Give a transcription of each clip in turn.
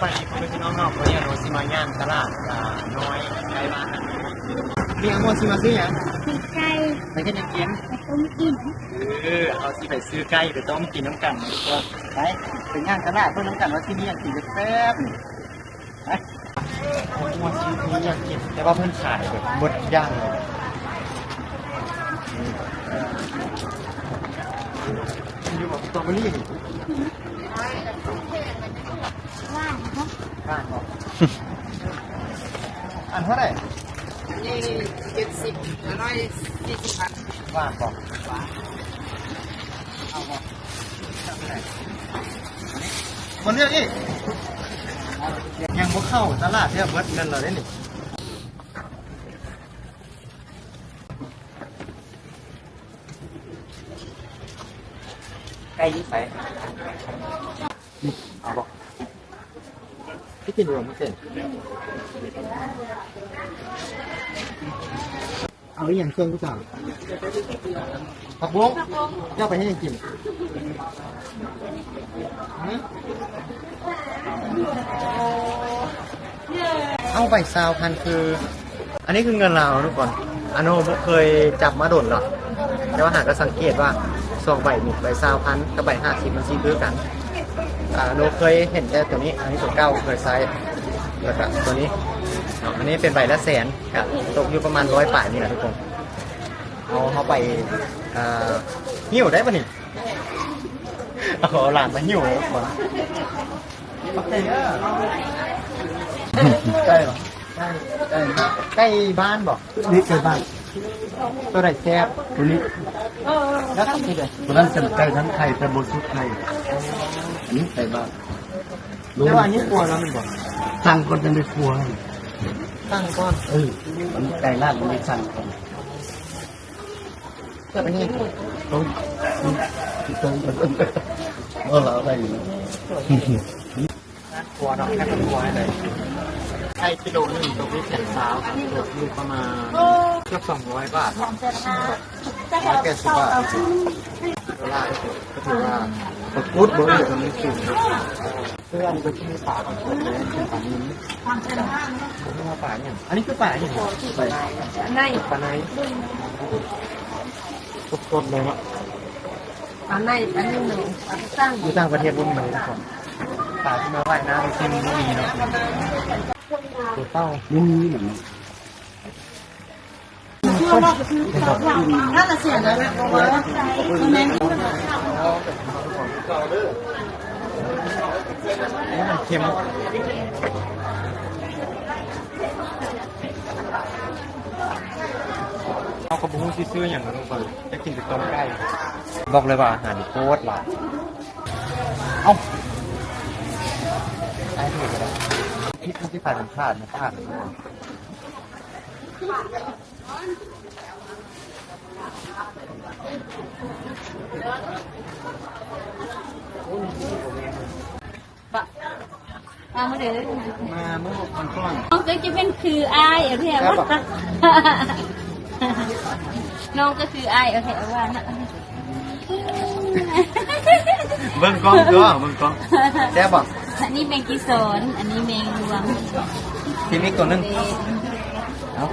บายดีพี่น้องเนาะวันนี้เราสิมางานตลาดน้อยใกล้บ้านเรียกว่าสิมาซื้อยังไก่ไปกันยังกินไปต้มกินเอาสิไปซื้อไก่ไปต้มกินน้ำกันไปเป็นงานตลาดเพื่อน้ำกันว่าที่นี่กินแซ่บไปว่าที่นี่อยากกินแต่ว่าเพื่อนขายแบบหมดย่างเลยอยู่กับสตรอเบอรี่ว่างครับ บ้านบอกอันเท่าไหร่นี่70 140 พันบ้านบอกเอาบอกคนเลือกอีกยังบ่เข้าตลาดที่เบิดเงินเราได้หนิไก่ยี่ใส่เอาบอกพี่กินรวมไม่เสร็จเอาอีกอย่างเครื่องกูสั่งผักบุ้งเจ้าไปให้ยังกินเอาไป20,000คืออันนี้คือเงินเราทุกคนอันโนเคยจับมาโดนหรอแต่ว่าหากก็สังเกตว่า2 ใบนี่ใบ20,000กับใบ50มันซีคือกันโนเคยเห็นแต่ตัวนี้อันนี้ตัวเก้าเคยใช้แล้วก็ตัวนี้อันนี้เป็นใบละ100,000กับตกอยู่ประมาณ100 บาทนี่แหละทุกคนเอาเขาไปหิ้วได้ป่ะนี่เอาหลานมาหิ้วทุกคนใกล้หรอใกล้บ้านบอกนี่ไก่บ้านตัวไหนแซ่บตัวนี้แล้วทำยังไงตัวนั้นเป็นไก่ทั้งไข่แต่บนชุดไข่อันนี้ไก่บ้านแล้วอันนี้กลัวแล้วมันบอกสั่งก่อนจะไม่ครัวตั้งก้อนมันไก่ลาดมันไม่สั่งก่อนเกิดเป็นยังไงต้องเราอะไรอยู่กลัวเนาะแค่เป็นกลัวเลยไข่กิโลนึงตกที่แสนสาวตกอยู่ประมาณเกือบ200 บาท180 บาทดอลลาร์ก็ถือว่าตกกุดเบอร์อยู่ตรงนี้สูงเพื่อนก็ที่มีป่าเป็นป่านี้ป่าเนี่ยอันนี้คือป่าอย่างไรป่าไหนสดๆเลยเนาะอันไหนอันนี้หนึ่งตั้งอยู่ต่างประเทศรุ่นใหม่ทุกคนป่าที่มาไหว้น้ำที่มีเนาะตัวเต้าไม่มีเหมือนน่าจะเสียเลยนะเพราะว่าแม่มันเค็มเอากระบุ้งซื้ออย่างนั้นลงไปจะกินแต่ต้มไก่บอกเลยว่าอาหารโคตรหลายเอ้าไอ้ที่ไหนกันที่ผ่านพลาดนะพลาดมาเดี๋ยวมาเมื่อวันก่อนน้องก็จะเป็นคืออายเอาแถวว่าน้องก็คืออายเอาแถวว่านะเบิ้งกล้องด้วยเบิ้งกล้องแซ่บป่ะอันนี้แมงกีโซนอันนี้แมงรวงทีนี้ตัวนึงเอา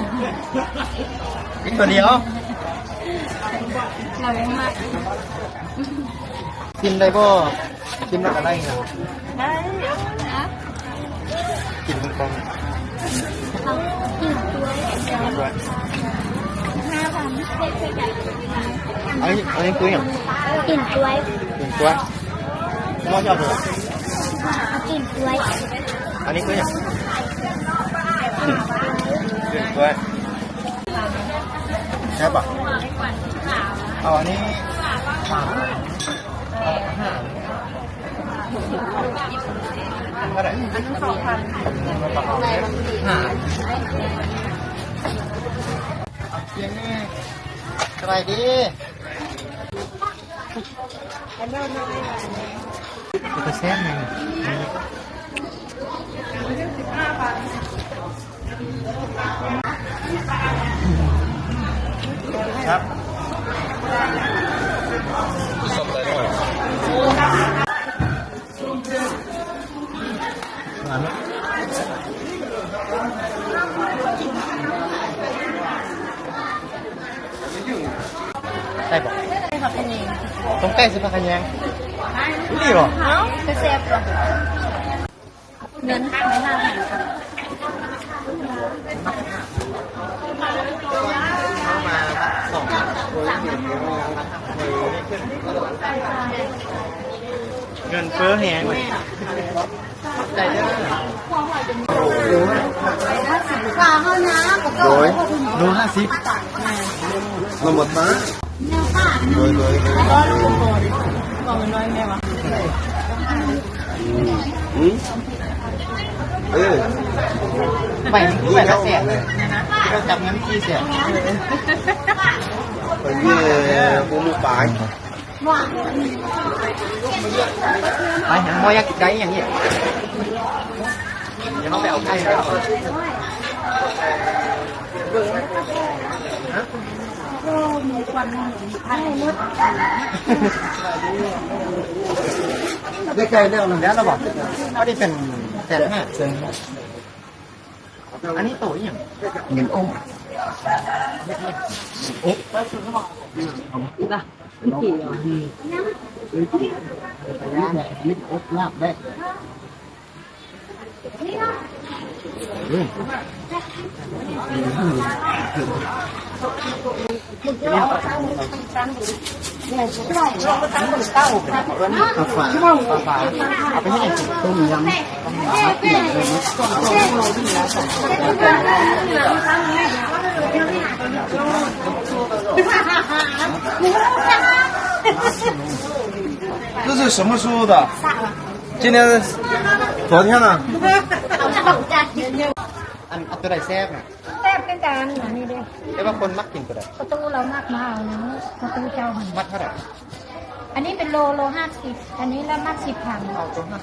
อีกตัวเดียวเราไม่มากกินได้บ่กินได้อะไรเงี้ยได้นะกินเบิ้งกล้องกินตัว5,000อันนี้คืออย่างกินตัว กินตัวมอชอบเลยกินตัวอันนี้คืออย่างกินตัวใช่ป่ะเอาอันนี้เท่าไหร่อันนี้2,000เสียงนี่สบายดีจะแซ่บไงครับสดเลยด้วย พัน ใช่บอก ได้ผักคะแนน ตรงใกล้สิพักกันยังนี่บอก เอ้าจะแซ่บก่อนเงินไม่น่าหันค่ะ เข้ามาสองเงินเฟ้อแหงเลยใจเด้อ ปลาเข้าน้ำกับก็ โล50เราหมดมา แนวป่า โดย ก็ลูกโบดิบอกมันน้อยแม่วะ ไปไปละแสนเลยเราจับเงินกี่แสน ไปนี่กูมูปลาย ว่า ไปหาหมอยากินไก่อย่างนี้เดี๋ยวเขาไปเอาไก่แล้ว โอ้มีควันมีพันมด ได้ไกลแล้วนะ แล้วเราบอกเขาได้เป็นแสนห้าอันนี้ตัวอย่าง เงินอ้ม นิดอบลาบได้ เอาฝาเอาไปให้ไหน ต้มยำ 这是什么书的？今天，昨天呢？ อันเอาตัวไหนแซ่บน่ะ แซ่บเป็นการนี่เด้ แต่ว่าคนมักกินตัวไหน ประตูเรามากมาเอานะประตูเจ้าหัน มัดเท่าไหร่ อันนี้เป็นโล50อันนี้ละมาก10,000 เอาตัว50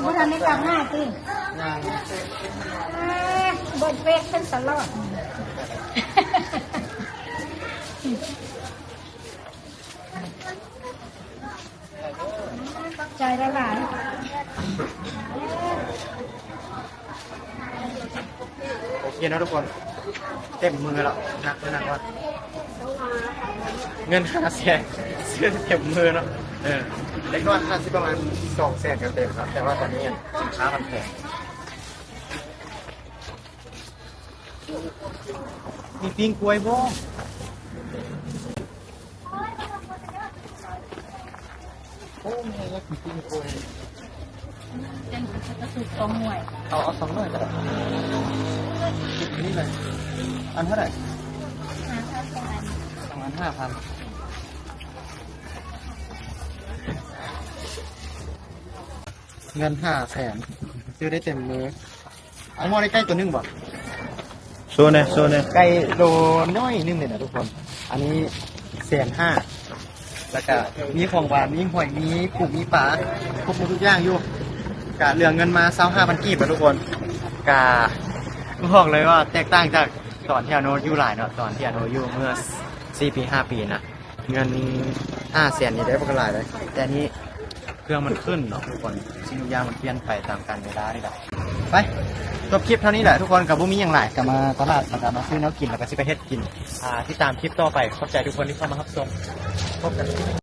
บุทันไม่กลับหน้าสิ งาน บนเฟซขึ้นตลอดใจละลาย โอเคนะทุกคนเต็มมือแล้วหนักว่าเงิน500,000ซื้อเต็มมือเนาะเล็กน้อยน่าจะประมาณ200,000กันเต็มครับแต่ว่าตอนนี้สินค้ามันแพงมีปิ้งกล้วยบ่ โอ้แม่ยักษ์ปิ้งกล้วย จังจะสุดตรงหน่วย เอา2หน่อยก็ได้นี่เลยอันเท่าไหร่25,000เงิน500,000ซื้อได้เต็มมือเอาหม้อได้ใกล้ตัวนึงบ่ 说呢，说呢。 ไก่โลน้อยนึงเลยนะทุกคน อันนี้150,000แล้วก็มีของหวานมีหอยมีปูมีปลาครบหมดทุกอย่างอยู่กะเหลือเงินมา25,000กีบนะทุกคนกะบอกเลยว่าแตกต่างจากตอนที่อโนอยู่หลายเนาะตอนที่อโนอยู่เมื่อ4 ปี 5 ปีนะเงิน500,000นี่ได้ปกหลายเลยแต่อันนี้เครื่องมันขึ้นเนาะทุกคนสิ่งทุกอย่างมันเปลี่ยนไปตามกาลเวลานี่แหละไปจบคลิปเท่านี้แหละทุกคนกับบุมีอย่างไรกลับมาตลาดแล้วก็มาซื้อแน้ำกินแล้วก็ซื้อไปเฮ็ดกินที่ตามคลิปต่อไปขอบใจทุกคนที่เข้ามารับชมพบกัน